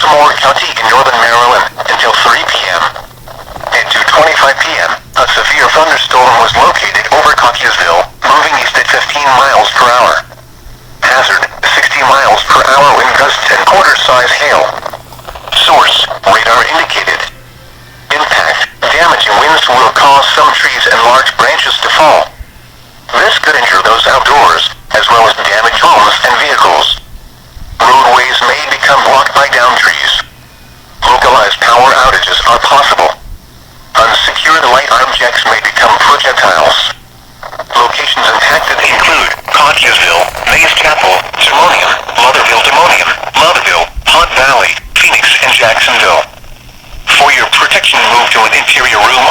Baltimore County in northern Maryland until 3 p.m. At 2:25 p.m., a severe thunderstorm was located over Cockeysville, moving east at 15 miles per hour. Hazard, 60 miles per hour wind gusts and quarter-size hail. Source, radar indicated. Impact, damaging winds will cause some trees and large branches to fall. This could injure those outdoors, as well as damage homes and vehicles. Roadways may become blocked by downed trees. Localized power outages are possible. Unsecured light objects may become projectiles. Locations impacted include Cockeysville, Mays Chapel, Timonium, Motherville, Hunt Valley, Phoenix, and Jacksonville. For your protection, move to an interior room